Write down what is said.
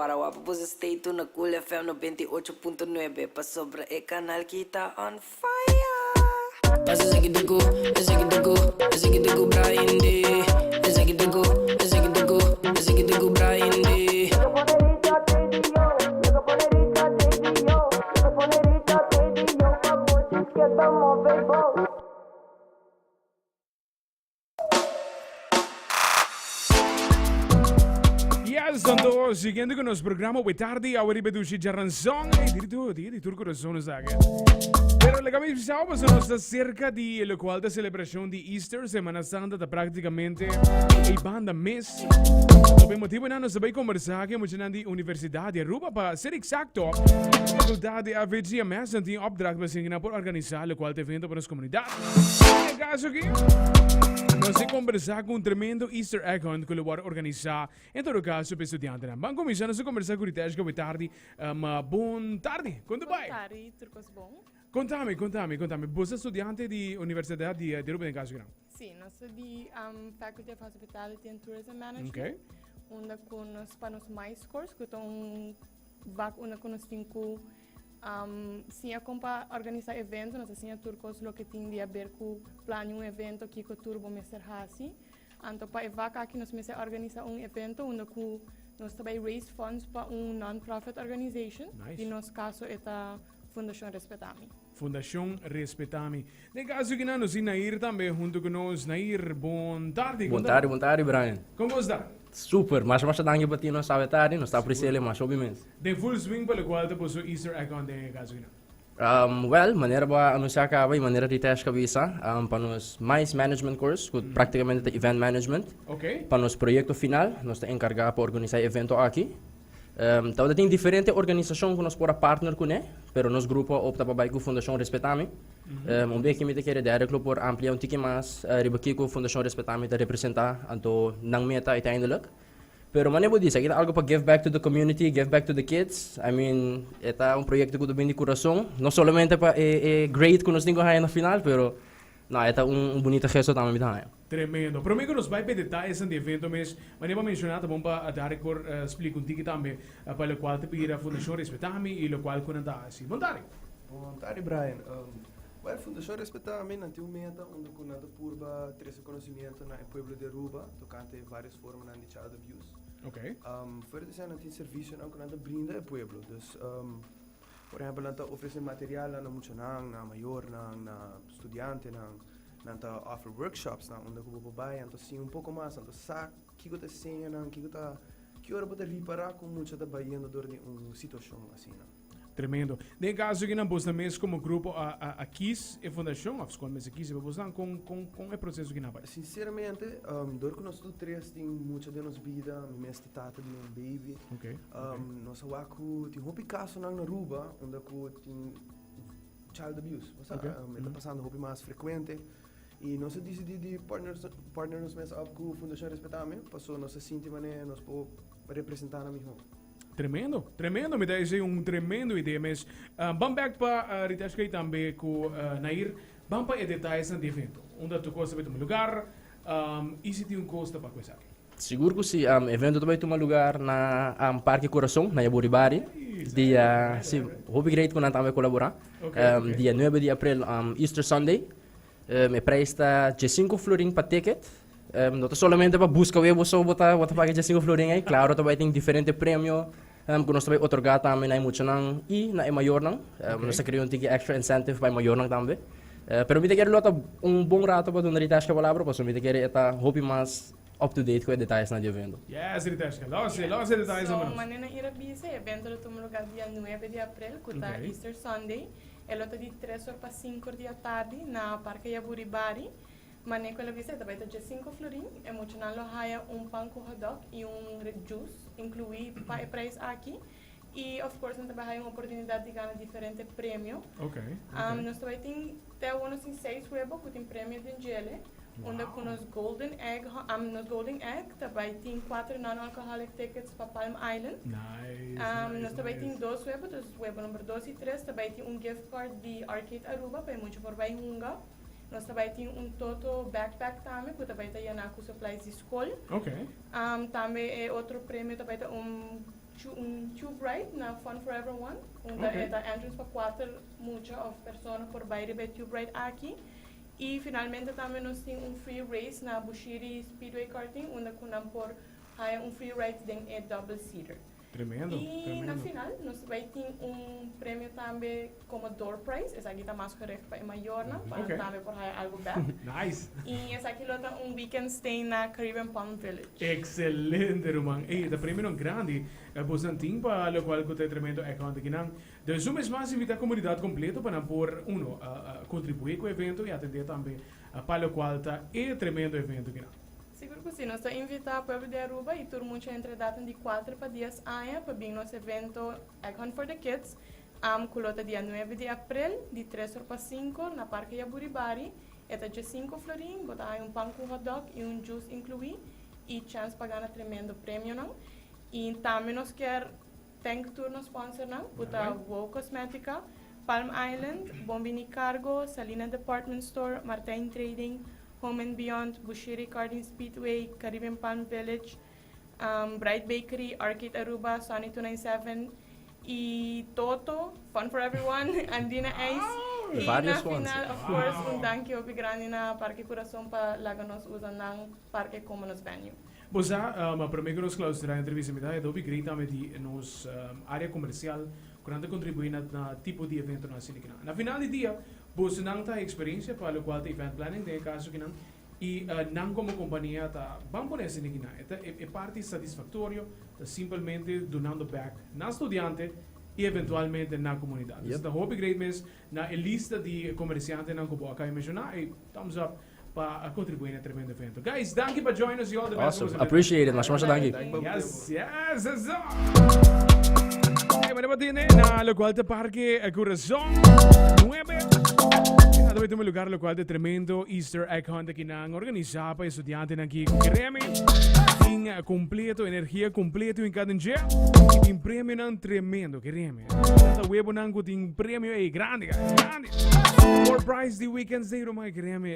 para wapa po sa stay tuned na Cool FM 98.9 pa sobra canal kita on fire. Pasa sa gitago, Brian D. Sa gitago, Brian D. Santo, siguiendo con nuestro programa de tarde, ahora ibedushi jarranzón, di tu corazón es aquel. Pero la que pensamos está cerca de lo cual de celebración de Easter, Semana Santa, da praticamente a banda mes. Por motivo não sabemos conversar que muitos na Universidade de Aruba para ser exacto, a faculdade de FHTMS tem opdracht para por organizar o qual evento para as comunidades. No caso aqui, nós vamos conversar com tremendo Easter egg hunt que o vai organizar. Em todo caso, para estudiante. Vamos começar a conversar com o Ritesh que tarde. Boa tarde. Quando vai? Boa tarde, tudo bom? Contame. Você é estudante de Universidade de Aruba, em caso não? Sim, nós somos de Faculty of Hospitality and Tourism Management. Ok. Onde para nos mais cursos, que estão onde com nós temos sim a compa organizar evento, nós assim a turcos lo que tem de haver com plano evento aqui com turbo Mr. Hasi. Então para evacar aqui nós começamos a organizar evento onde nós também raise funds para non-profit organization. Nice. E nosso caso é a Fundação Respetami. Fundação Respetami. No caso que nós Nair também junto com nós. Nair, boa tarde. Boa tarde, Brian. Como está? Super, mas danke para ti nós sabe tarde, nós está apreciando mais obviamente. De full swing para o qual te posso Easter egg on the caso que não. Maneira ba anunciar ka ba, maneira de teste cabeça, para nos mais management course, praticamente event management. Ok. Para nos projeto final, nós está encarregado para organizar evento aqui. Então tem diferente organização que nós podemos partner com né, pero nos grupo opta para com Fundação Respetami. Bem que me te quer dar por ampliar um tique mais, ribaqui com Fundação Respetami te representar, então não meta uiteindelijk. Pero maneira vou dizer, kita algo para give back to the community, give back to the kids. I mean, é projeto que eu bem de coração, não somente para great que nós temos aí na final, pero não, é bonito gesto também também. Tremendo. Para mim que nos vai para detalhes do evento, mas maneira para mencionar, tá bom para dar por explicar um tique também para o qual te pedir a Fundação Respetami e o qual quando anda assim. Boa tarde, Brian. A Fundação Respetami não tem uma meta onde nós purba trazer conhecimento na pueblo de Aruba, tocante várias formas de child abuse. Ok. Fora disso, não tem serviço não que nós brinda ao pueblo. Dus, por exemplo, nós oferecemos material na muchanang, na maior, na studiante, nós offer workshops, onde eu vou para então sim pouco mais, então sabe que eu te ensino, que hora pode reparar com muito da Bahia dentro de uma situação assim, Tremendo. De caso que não possa mesmo como grupo a KISS e Fundação, a escola mesmo KISS, você com o processo que não vai. Sinceramente, dor que nós três tem muito de nos vida, minha tata de um baby. Ok. Nós waku tem hobby caso na Aruba, onde eu tem child abuse, você está passando hobby mais frequente. E nós decidimos partners mesmo com a Fundação Respetami, passou nossa cinta maneira nós podemos representar na mesma. Tremendo, me dá tremendo ideia, mas vamos back para Ritesh que também com Nair, vamos para detalhes do evento, onde tu costa para um lugar, e se tem custo para começar. Seguro que sim, evento também tem um lugar na Parque Coração, na Yaburibari. Dia, sim, hobby great que nós também colaborar. Dia 9 de abril, Easter Sunday. Me presta 5 florin para ticket. Não é somente para buscar o só botar pagar 5 florin aí. Claro, também tem diferente prêmio. Que nós também otorgar também na muchanang e na maior nang. Nós criamos um extra incentive para maior nang também. Pero me te quero lutar bom rato para donde Ritesh que palavra, porque me te quero eta hobby mais up to date com os detalhes na evento. Yes, Ritesh, lots detalhes So, manena ira bisa evento lo tomo lugar dia 9 de abril, que tá Easter Sunday. Ela tá de 3 horas para 5 da tarde na Parque Yaburibari. Maneco ela bisa também tá de 5 florin, emocional lo haya pão com hot dog e juice, incluir para preço aqui. E, of course, nós também temos uma oportunidade de ganhar diferentes prêmios. Ok. Nós também temos 6 webs que tem prêmio de gele. Onde com os Golden Egg, também tem 4 non-alcoholic tickets para Palm Island. Nice. Nós também temos 2 webs, web número 2 e 3, também tem gift card de Arcade Aruba, para muito por bem hunga. Nós também temos Toto backpack também, que também tem na supplies de escola. Ok. Também é outro prêmio, também tem tube ride na Fun for Everyone, onde Ok. é a entrance para 4 muitas of pessoas por baile de tube ride aqui. E finalmente também nós temos free race na Bushiri Speedway Karting, onde kunam por free ride em double seater. Tremendo, E na tremendo. final, nós vai ter prêmio também como door prize, essa aqui está mais correto para maior, para Ok. também por algo back. Nice. E essa aqui está weekend stay na Caribbean Palm Village. Excelente, Roman. E da primeiro grande, posanting para lo qual que tremendo account aqui não. De suma mais invitar a comunidade completa para por contribuir com o evento e atender também para o qual tá tremendo evento aqui não. Seguro que sim, nós estamos invitando o povo de Aruba e todo mundo entre data de 4 para dias aia para vir nosso evento Egg Hunt for the Kids. Colota dia 9 de abril, de 3 horas para 5, na Parque Yaburibari. Eta de 5 florim, botar pão com hot dog e juice incluído. E chance para ganhar tremendo prêmio, não? E também nós quer thank tour no sponsor, não? Botar Wow Cosmética, Palm Island, Bombini Cargo, Salina Department Store, Martin Trading, Home and Beyond, Bushiri Karting Speedway, Caribbean Palm Village, Bright Bakery, Arcade Aruba, Sony 297, e Toto, Fun for Everyone, Andina Ace. E na Vários ones. final, of course, thank you grande na Parque Coração para lá nos usam ng parque como nos venue. Bosa, para mim que nos clausurar a entrevista me dá, é dobi great também de nos área comercial, quando contribuir na tipo de evento na cena. Na final do dia, você não tem experiência para o qual tem event planning, tem caso que não, e não como companhia tá vamos por essa aqui é parte satisfatório, simplesmente donando back na estudante e eventualmente na comunidade. Yep. Então, hobby great mess na lista de comerciantes não que eu acabei de mencionar e thumbs up para contribuir na tremendo evento. Guys, thank you for joining us. You all the best. Awesome. Appreciate it. Mas danke. Yes, yes, yes. Mana ba din na lo cual te parque Corazon 9. Dove tu lugar lo cual de tremendo Easter egg hunt que nang organiza para estudiantes aqui com creme in completo energia completo em cada dia e tem prêmio nang tremendo creme. Esta web nang com prêmio é grande grande. For price the weekend zero my creme